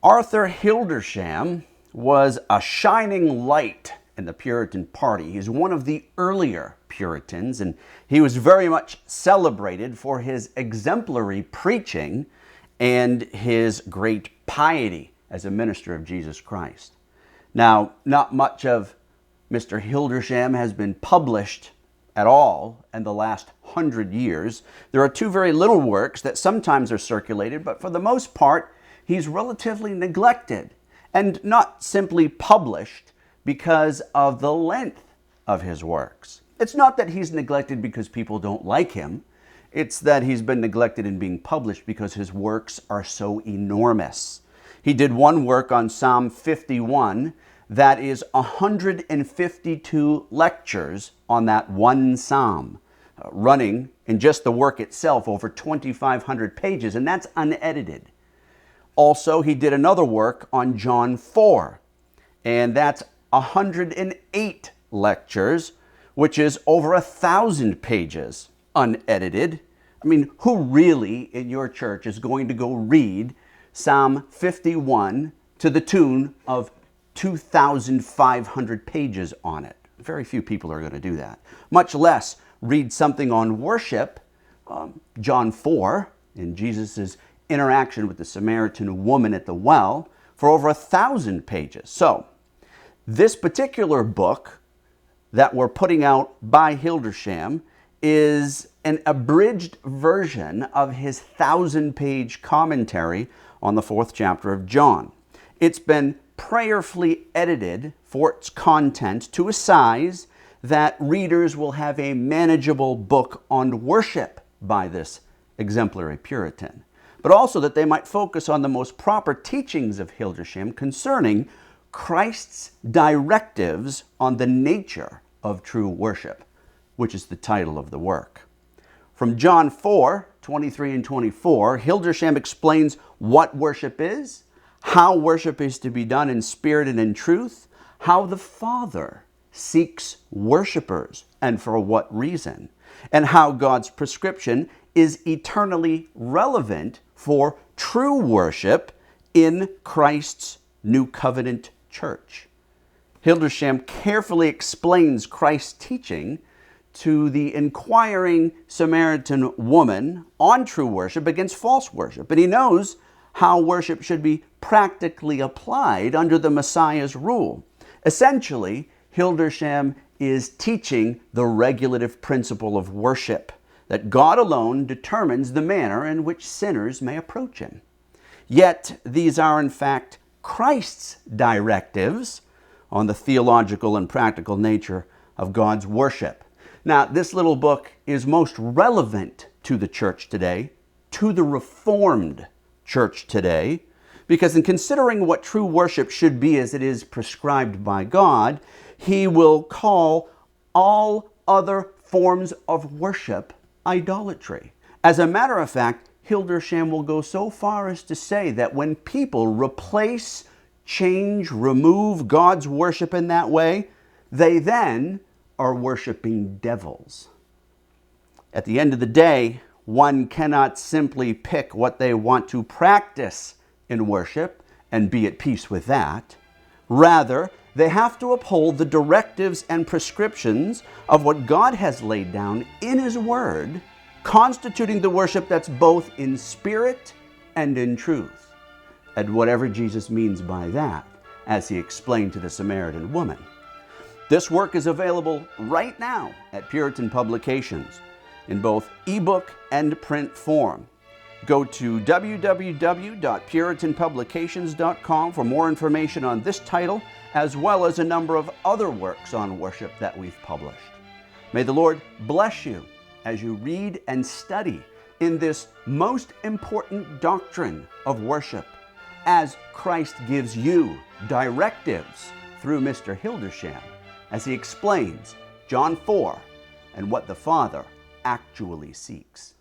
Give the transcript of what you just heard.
Arthur Hildersham was a shining light in the Puritan party. He's one of the earlier Puritans, and he was very much celebrated for his exemplary preaching and his great piety as a minister of Jesus Christ. Now, not much of Mr. Hildersham has been published at all in the last 100 years. There are two very little works that sometimes are circulated, but for the most part, he's relatively neglected and not simply published because of the length of his works. It's not that he's neglected because people don't like him. It's that he's been neglected in being published because his works are so enormous. He did one work on Psalm 51 that is 152 lectures on that one psalm, running in just the work itself over 2,500 pages, and that's unedited. Also, he did another work on John 4, and that's 108 lectures, which is over 1,000 pages, unedited. I mean, who really in your church is going to go read Psalm 51 to the tune of 2,500 pages on it? Very few people are going to do that. Much less read something on worship, John 4, in Jesus' interaction with the Samaritan woman at the well, for over 1,000 pages. So, this particular book that we're putting out by Hildersham is an abridged version of his 1,000-page commentary on the 4th chapter of John. It's been prayerfully edited for its content to a size that readers will have a manageable book on worship by this exemplary Puritan, but also that they might focus on the most proper teachings of Hildersham concerning Christ's directives on the nature of true worship, which is the title of the work. From John 4, 23 and 24, Hildersham explains what worship is, how worship is to be done in spirit and in truth, how the Father seeks worshipers and for what reason, and how God's prescription is eternally relevant for true worship in Christ's new covenant church. Hildersham carefully explains Christ's teaching to the inquiring Samaritan woman on true worship against false worship. And he knows how worship should be practically applied under the Messiah's rule. Essentially, Hildersham is teaching the regulative principle of worship, that God alone determines the manner in which sinners may approach him. Yet, these are in fact Christ's directives on the theological and practical nature of God's worship. Now, this little book is most relevant to the church today, to the Reformed church today, because in considering what true worship should be as it is prescribed by God, he will call all other forms of worship idolatry. As a matter of fact, Hildersham will go so far as to say that when people replace, change, remove God's worship in that way, they then are worshiping devils. At the end of the day, one cannot simply pick what they want to practice in worship and be at peace with that. Rather, they have to uphold the directives and prescriptions of what God has laid down in His Word, constituting the worship that's both in spirit and in truth. And whatever Jesus means by that, as He explained to the Samaritan woman. This work is available right now at Puritan Publications in both ebook and print form. Go to www.puritanpublications.com for more information on this title, as well as a number of other works on worship that we've published. May the Lord bless you as you read and study in this most important doctrine of worship, as Christ gives you directives through Mr. Hildersham, as he explains John 4 and what the Father actually seeks.